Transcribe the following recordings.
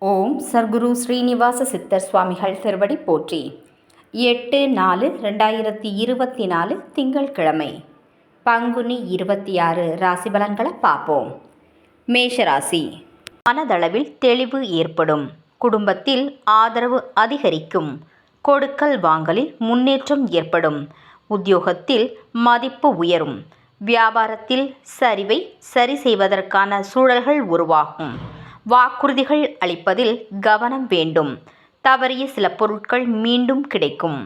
ஓம் சர்க்குரு ஸ்ரீனிவாச சித்தர் சுவாமிகள் திருவடி போற்றி. 8/4/2024 திங்கட்கிழமை, பங்குனி 26 ராசி பலன்களை பார்ப்போம். மேஷராசி. மனதளவில் தெளிவு ஏற்படும். குடும்பத்தில் ஆதரவு அதிகரிக்கும். கொடுக்கல் வாங்கலில் முன்னேற்றம் ஏற்படும். உத்தியோகத்தில் மதிப்பு உயரும். வியாபாரத்தில் சரிவை சரி செய்வதற்கான சூழல்கள் உருவாகும். வாக்குறுதிகள் அளிப்பதில் கவனம் வேண்டும். தவறிய சில பொருட்கள் மீண்டும் கிடைக்கும்.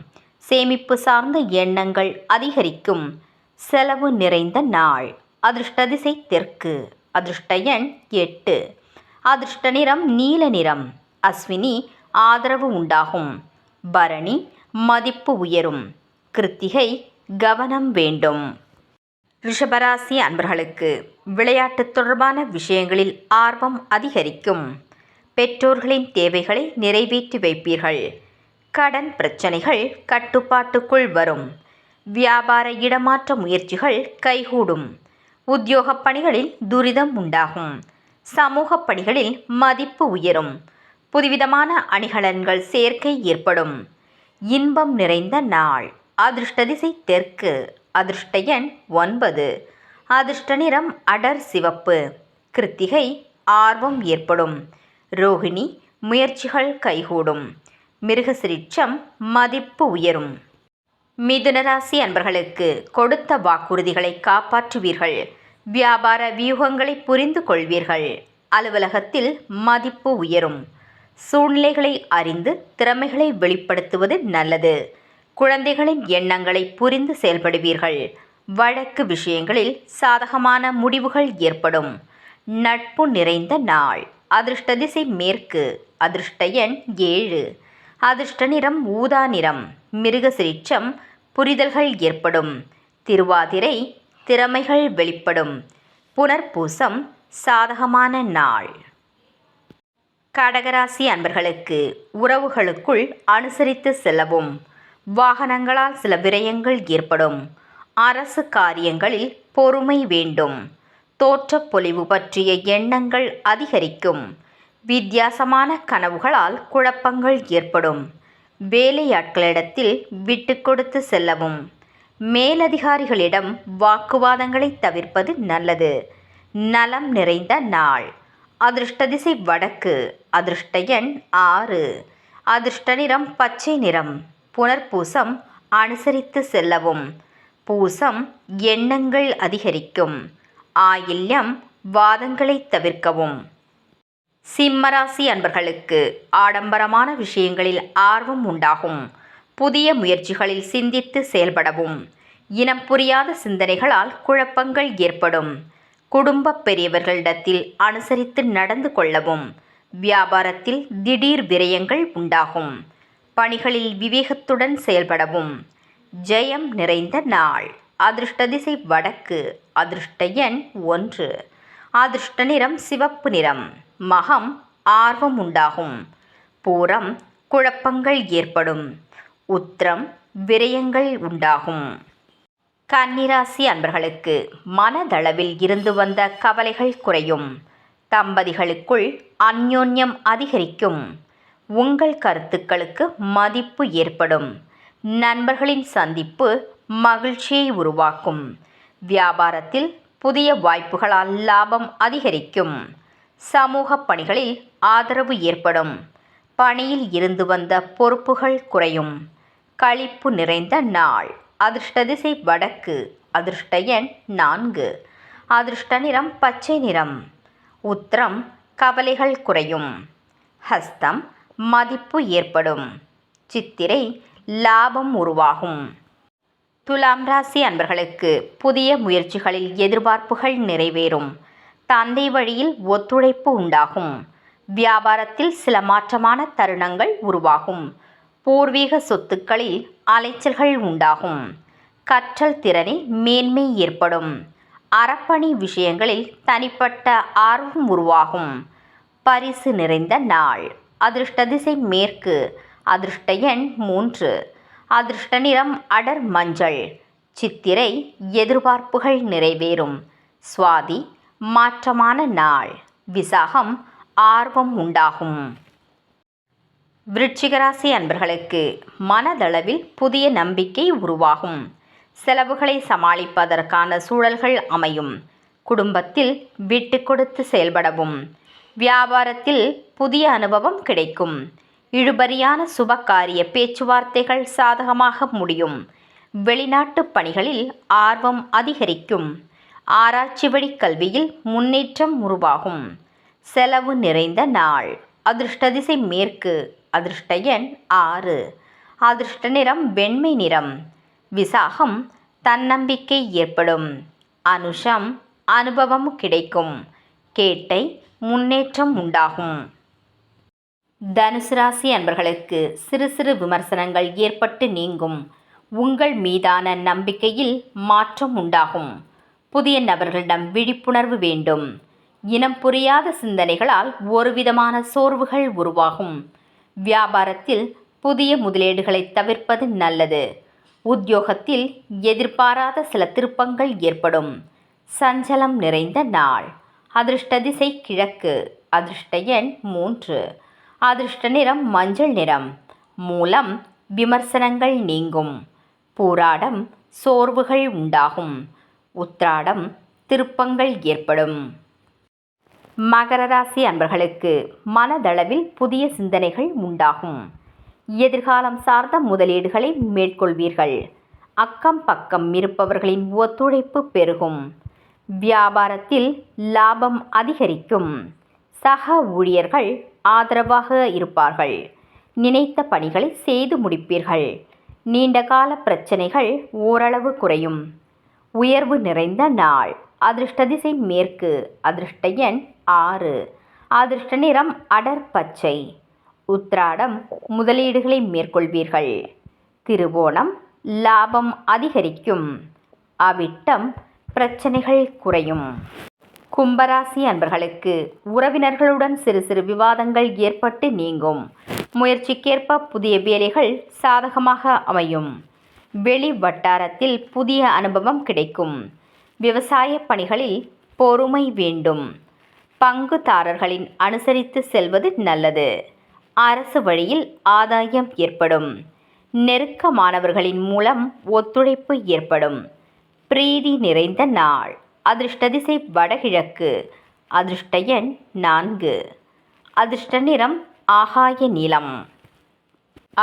சேமிப்பு சார்ந்த எண்ணங்கள் அதிகரிக்கும். செலவு நிறைந்த நாள். அதிர்ஷ்ட திசை தெற்கு. அதிர்ஷ்ட எண் 8. அதிர்ஷ்ட நிறம் நீல நிறம். அஸ்வினி ஆதரவு உண்டாகும். பரணி மதிப்பு உயரும். கிருத்திகை கவனம் வேண்டும். ரிஷபராசி அன்பர்களுக்கு விளையாட்டு தொடர்பான விஷயங்களில் ஆர்வம் அதிகரிக்கும். பெற்றோர்களின் தேவைகளை நிறைவேற்றி வைப்பீர்கள். கடன் பிரச்சனைகள் கட்டுப்பாட்டுக்குள் வரும். வியாபார இடமாற்ற முயற்சிகள் கைகூடும். உத்தியோக பணிகளில் துரிதம் உண்டாகும். சமூக பணிகளில் மதிப்பு உயரும். புதுவிதமான அணிகலன்கள் சேர்க்கை ஏற்படும். இன்பம் நிறைந்த நாள். அதிர்ஷ்ட திசை தெற்கு. அதிர்ஷ்ட எண் 9. அதிர்ஷ்ட நிறம் அடர் சிவப்பு. கிருத்திகை ஆர்வம் ஏற்படும். ரோகிணி முயற்சிகள் கைகூடும். மிருகசிரிச்சம் மதிப்பு உயரும். மிதுனராசி அன்பர்களுக்கு கொடுத்த வாக்குறுதிகளை காப்பாற்றுவீர்கள். வியாபார வியூகங்களை புரிந்து கொள்வீர்கள். அலுவலகத்தில் மதிப்பு உயரும். சூழ்நிலைகளை அறிந்து திறமைகளை வெளிப்படுத்துவது நல்லது. குழந்தைகளின் எண்ணங்களை புரிந்து செயல்படுவீர்கள். வழக்கு விஷயங்களில் சாதகமான முடிவுகள் ஏற்படும். நட்பு நிறைந்த நாள். அதிர்ஷ்ட திசை மேற்கு. அதிர்ஷ்ட எண் 7. அதிர்ஷ்ட நிறம் ஊதா நிறம். மிருகசிரிச்சம் புரிதல்கள் ஏற்படும். திருவாதிரை திறமைகள் வெளிப்படும். புனர்பூசம் சாதகமான நாள். கடகராசி அன்பர்களுக்கு உறவுகளுக்குள் அனுசரித்து செல்லவும். வாகனங்களால் சில விரயங்கள் ஏற்படும். அரசு காரியங்களில் பொறுமை வேண்டும். தோற்றப்பொலிவு பற்றிய எண்ணங்கள் அதிகரிக்கும். வித்தியாசமான கனவுகளால் குழப்பங்கள் ஏற்படும். வேலையாட்களிடத்தில் விட்டு கொடுத்து செல்லவும். மேலதிகாரிகளிடம் வாக்குவாதங்களை தவிர்ப்பது நல்லது. நலம் நிறைந்த நாள். அதிர்ஷ்ட திசை வடக்கு. அதிர்ஷ்ட எண் 6. அதிர்ஷ்ட நிறம் பச்சை நிறம். புனர்பூசம் அனுசரித்து செல்லவும். பூசம் எண்ணங்கள் அதிகரிக்கும். ஆயில்யம் வாதங்களை தவிர்க்கவும். சிம்மராசி அன்பர்களுக்கு ஆடம்பரமான விஷயங்களில் ஆர்வம் உண்டாகும். புதிய முயற்சிகளில் சிந்தித்து செயல்படவும். இனம் புரியாத சிந்தனைகளால் குழப்பங்கள் ஏற்படும். குடும்ப பெரியவர்களிடத்தில் அனுசரித்து நடந்து கொள்ளவும். வியாபாரத்தில் திடீர் விரயங்கள் உண்டாகும். பணிகளில் விவேகத்துடன் செயல்படவும். ஜெயம் நிறைந்த நாள். அதிர்ஷ்ட திசை வடக்கு. அதிர்ஷ்ட எண் 1. அதிர்ஷ்ட நிறம் சிவப்பு நிறம். மகம் ஆர்வம் உண்டாகும். பூரம் குழப்பங்கள் ஏற்படும். உத்திரம் விரயங்கள் உண்டாகும். கன்னிராசி அன்பர்களுக்கு மனதளவில் இருந்து வந்த கவலைகள் குறையும். தம்பதிகளுக்குள் அந்யோன்யம் அதிகரிக்கும். உங்கள் கருத்துக்களுக்கு மதிப்பு ஏற்படும். நண்பர்களின் சந்திப்பு மகிழ்ச்சியை உருவாக்கும். வியாபாரத்தில் புதிய வாய்ப்புகளால் லாபம் அதிகரிக்கும். சமூக பணிகளில் ஆதரவு ஏற்படும். பணியில் இருந்து வந்த பொறுப்புகள் குறையும். களிப்பு நிறைந்த நாள். அதிர்ஷ்ட திசை வடக்கு. அதிர்ஷ்ட எண் 4. அதிர்ஷ்ட நிறம் பச்சை நிறம். உத்திரம் கவலைகள் குறையும். ஹஸ்தம் மதிப்பு ஏற்படும். சித்திரை லாபம் உருவாகும். துலாம் ராசி அன்பர்களுக்கு புதிய முயற்சிகளில் எதிர்பார்ப்புகள் நிறைவேறும். தந்தை வழியில் ஒத்துழைப்பு உண்டாகும். வியாபாரத்தில் சில மாற்றமான தருணங்கள் உருவாகும். பூர்வீக சொத்துக்களில் அலைச்சல்கள் உண்டாகும். கற்றல் திறனில் மேன்மை ஏற்படும். அறப்பணி விஷயங்களில் தனிப்பட்ட ஆர்வம் உருவாகும். பரிசு நிறைந்த நாள். அதிர்ஷ்ட திசை மேற்கு. அதிர்ஷ்ட எண் 3. அதிர்ஷ்ட நிறம் அடர் மஞ்சள். சித்திரை எதிர்பார்ப்புகள் நிறைவேறும். சுவாதி மாற்றமான நாள். விசாகம் ஆர்வம் உண்டாகும். விருச்சிக ராசி அன்பர்களுக்கு மனதளவில் புதிய நம்பிக்கை உருவாகும். செலவுகளை சமாளிப்பதற்கான சூழல்கள் அமையும். குடும்பத்தில் விட்டு கொடுத்து செயல்படவும். வியாபாரத்தில் புதிய அனுபவம் கிடைக்கும். இழுபறியான சுபகாரிய பேச்சுவார்த்தைகள் சாதகமாக முடியும். வெளிநாட்டு பணிகளில் ஆர்வம் அதிகரிக்கும். ஆராய்ச்சி வழி கல்வியில் முன்னேற்றம் உருவாகும். செலவு நிறைந்த நாள். அதிர்ஷ்ட திசை மேற்கு. அதிர்ஷ்ட எண் 6. அதிர்ஷ்ட நிறம் வெண்மை நிறம். விசாகம் தன்னம்பிக்கை ஏற்படும். அனுஷம் அனுபவம் கிடைக்கும். கேட்டை முன்னேற்றம் உண்டாகும். தனுசு ராசி அன்பர்களுக்கு சிறு சிறு விமர்சனங்கள் ஏற்பட்டு நீங்கும். உங்கள் மீதான நம்பிக்கையில் மாற்றம் உண்டாகும். புதிய நபர்களிடம் விழிப்புணர்வு வேண்டும். இனம் புரியாத சிந்தனைகளால் ஒருவிதமான சோர்வுகள் உருவாகும். வியாபாரத்தில் புதிய முதலீடுகளை தவிர்ப்பது நல்லது. உத்தியோகத்தில் எதிர்பாராத சில திருப்பங்கள் ஏற்படும். சஞ்சலம் நிறைந்த நாள். அதிர்ஷ்ட திசை கிழக்கு. அதிர்ஷ்ட எண் 3. அதிர்ஷ்ட நிறம் மஞ்சள் நிறம். மூலம் விமர்சனங்கள் நீங்கும். பூராடம் சோர்வுகள் உண்டாகும். உத்திராடம் திருப்பங்கள் ஏற்படும். மகர ராசி அன்பர்களுக்கு மனதளவில் புதிய சிந்தனைகள் உண்டாகும். எதிர்காலம் சார்ந்த முதலீடுகளை மேற்கொள்வீர்கள். அக்கம் பக்கம் இருப்பவர்களின் ஒத்துழைப்பு பெருகும். வியாபாரத்தில் லாபம் அதிகரிக்கும். சக ஊழியர்கள் ஆதரவாக இருப்பார்கள். நினைத்த பணிகளை செய்து முடிப்பீர்கள். நீண்டகால பிரச்சனைகள் ஓரளவு குறையும். உயர்வு நிறைந்த நாள். அதிர்ஷ்ட திசை மேற்கு. அதிர்ஷ்ட எண் 6. அதிர்ஷ்ட நிறம் அடர் பச்சை. உத்திராடம் முதலீடுகளை மேற்கொள்வீர்கள். திருவோணம் லாபம் அதிகரிக்கும். அவிட்டம் பிரச்சனைகள் குறையும். கும்பராசி அன்பர்களுக்கு உறவினர்களுடன் சிறு சிறு விவாதங்கள் ஏற்பட்டு நீங்கும். முயற்சிக்கேற்ப புதிய வேலைகள் சாதகமாக அமையும். வெளி வட்டாரத்தில் புதிய அனுபவம் கிடைக்கும். விவசாய பணிகளில் பொறுமை வேண்டும். பங்குதாரர்களின் அனுசரித்து செல்வது நல்லது. அரசு வழியில் ஆதாயம் ஏற்படும். நெருக்கமானவர்களின் மூலம் ஒத்துழைப்பு ஏற்படும். பிரீதி நிறைந்த நாள். அதிர்ஷ்ட திசை வடகிழக்கு. அதிர்ஷ்ட எண் 4. அதிர்ஷ்ட நிறம் ஆகாய நீலம்.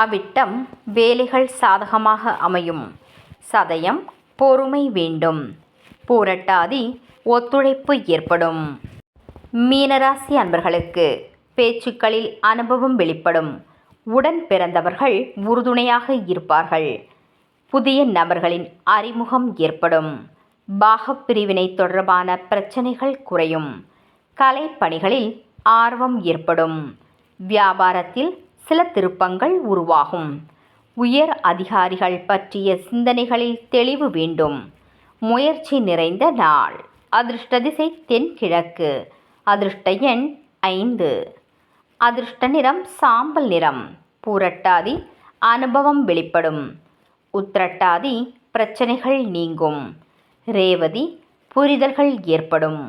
அவிட்டம் வேலைகள் சாதகமாக அமையும். சதயம் பொறுமை வேண்டும். பூரட்டாதி ஒத்துழைப்பு ஏற்படும். மீனராசி அன்பர்களுக்கு பேச்சுக்களில் அனுபவம் வெளிப்படும். உடன் பிறந்தவர்கள் உறுதுணையாக இருப்பார்கள். புதிய நபர்களின் அறிமுகம் ஏற்படும். பாகப்பிரிவினை தொடர்பான பிரச்சனைகள் குறையும். கலைப்பணிகளில் ஆர்வம் ஏற்படும். வியாபாரத்தில் சில திருப்பங்கள் உருவாகும். உயர் அதிகாரிகள் பற்றிய சிந்தனைகளில் தெளிவு வேண்டும். முயற்சி நிறைந்த நாள். அதிர்ஷ்ட திசை தென்கிழக்கு. அதிர்ஷ்ட எண் 5. அதிர்ஷ்ட நிறம் சாம்பல் நிறம். பூரட்டாதி அனுபவம் வெளிப்படும். உத்திரட்டாதி பிரச்சனைகள் நீங்கும். ரேவதி புரிதல்கள் ஏற்படும்.